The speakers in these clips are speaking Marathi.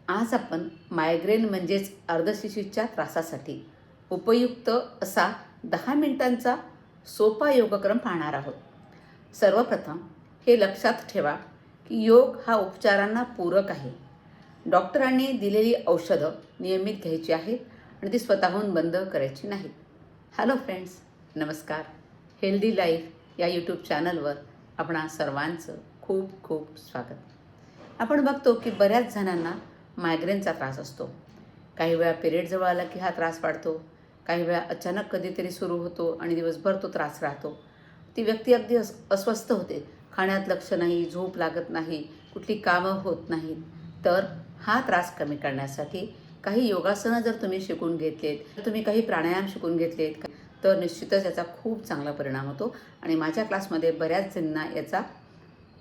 आज आपण मायग्रेन म्हणजेच अर्धशिशिच्या त्रासासाठी उपयुक्त असा 10 मिनिटांचा सोपा योगक्रम पाहणार आहोत. सर्वप्रथम हे लक्षात ठेवा की योग हा उपचारांना पूरक आहे. डॉक्टरांनी दिलेली औषधं नियमित घ्यायची आहेत आणि ती स्वतःहून बंद करायची नाहीत. हॅलो फ्रेंड्स, नमस्कार. हेल्दी लाईफ या यूट्यूब चॅनलवर आपणा सर्वांचं खूप खूप स्वागत. आपण बघतो की बऱ्याच जणांना मायग्रेनचा त्रास असतो. काही वेळा पिरियड जवळ आला की हा त्रास वाढतो. काही वेळा अचानक कधीतरी सुरू होतो आणि दिवसभर तो त्रास राहतो. ती व्यक्ती अगदी अस्वस्थ होते. खाण्यात लक्ष नाही, झोप लागत नाही, कुठली कामं होत नाहीत. तर हा त्रास कमी करण्यासाठी काही योगासनं जर तुम्ही शिकून घेतलेत, तुम्ही काही प्राणायाम शिकून घेतलेत, तर निश्चितच याचा खूप चांगला परिणाम होतो. आणि माझ्या क्लासमध्ये बऱ्याच जणांना याचा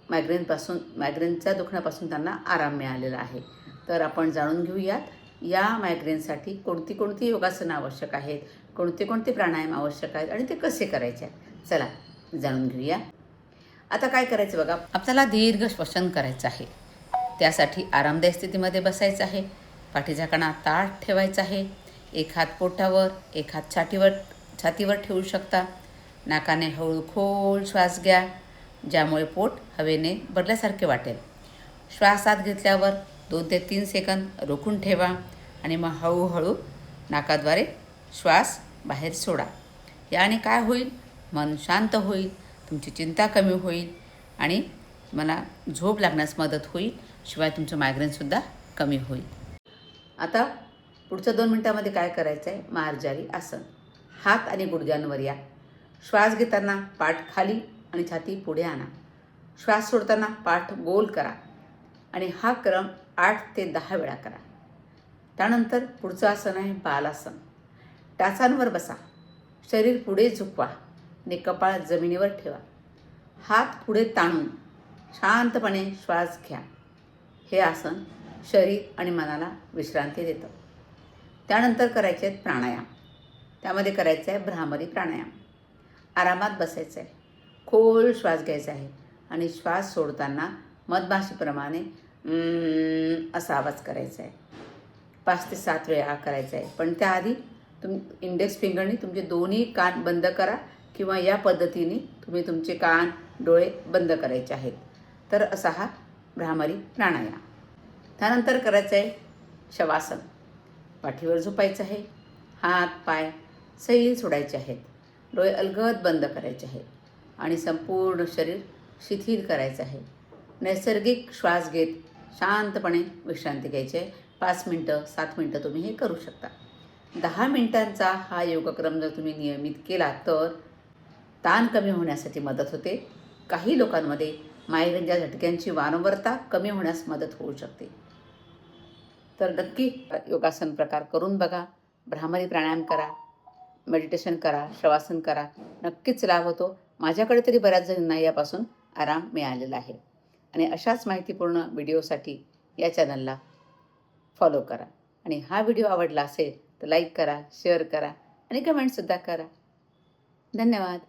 मायग्रेनच्या दुखण्यापासून त्यांना आराम मिळालेला आहे. तर आपण जाणून घेऊयात या मायग्रेनसाठी कोणती कोणती योगासनं आवश्यक आहेत, कोणते कोणते प्राणायाम आवश्यक आहेत आणि ते कसे करायचे आहेत. चला जाणून घेऊया. आता काय करायचं बघा, आपल्याला दीर्घ श्वसन करायचं आहे. त्यासाठी आरामदायी स्थितीमध्ये बसायचं आहे. पाठीचा कणा ताठ ठेवायचा आहे. एक हात पोटावर, एक हात छातीवर ठेवू शकता. नाकाने हळू खोल श्वास घ्या, ज्यामुळे पोट हवेने भरल्यासारखे वाटेल. श्वास आत घेतल्यावर 2 ते 3 सेकंद रोखून ठेवा आणि मग हळूहळू नाकाद्वारे श्वास बाहेर सोडा. याने काय होईल, मन शांत होईल, तुमची चिंता कमी होईल आणि मला झोप लागण्यास मदत होईल. शिवाय तुमचं मायग्रेनसुद्धा कमी होईल. आता पुढच्या 2 मिनटामध्ये काय करायचं आहे, मार्जारी आसन. हात आणि गुडघ्यांवर या. श्वास घेताना पाठ खाली आणि छाती पुढे आणा. श्वास सोडताना पाठ गोल करा आणि हा क्रम 8 ते 10 वेळा करा. त्यानंतर पुढचं आसन आहे बालासन. टाचांवर बसा. शरीर पुढे झुकवा आणि कपाळ जमिनीवर ठेवा. हात पुढे ताणून शांतपणे श्वास घ्या. हे आसन शरीर आणि मनाला विश्रांती देतं. त्यानंतर करायचे आहेत प्राणायाम. त्यामध्ये करायचं आहे भ्रामरी प्राणायाम. आरामात बसायचं आहे. खोल श्वास घ्यायचा आहे आणि श्वास सोडताना मधमाशीप्रमाणे असा आवाज करायचा आहे. 5 ते 7 वेळा करायचा आहे. पण त्याआधी इंडेक्स फिंगरनी तुमचे दोन्ही कान बंद करा किंवा या पद्धतीने तुम्ही तुमचे कान डोळे बंद करायचे आहेत. तर असा हा भ्रामरी प्राणायाम. त्यानंतर करायचं आहे शवासन. पाठीवर झोपायचं आहे. हात पाय सैल सोडायचे आहेत. डोळे अलगद बंद करायचे आहेत आणि संपूर्ण शरीर शिथिल करायचं आहे. नैसर्गिक श्वास घेत शांतपणे विश्रांती घ्यायची आहे. 5 मिनटं 7 मिनटं तुम्ही हे करू शकता. 10 मिनटांचा हा योगक्रम जर तुम्ही नियमित केला तर ताण कमी होण्यासाठी मदत होते. काही लोकांमध्ये मायग्रेनच्या झटक्यांची वारंवारता कमी होण्यास मदत होऊ शकते. तर नक्की योगासन प्रकार करून बघा. भ्रामरी प्राणायाम करा, मेडिटेशन करा, शवासन करा. नक्कीच लाभ होतो. माझ्याकडे तरी बऱ्याच जणांना यापासून आराम मिळालेला आहे. आणि अशाच माहितीपूर्ण व्हिडिओसाठी या चॅनलला फॉलो करा. आणि हा व्हिडिओ आवडला असेल तर लाईक करा, शेअर करा आणि कमेंटसुद्धा करा. धन्यवाद.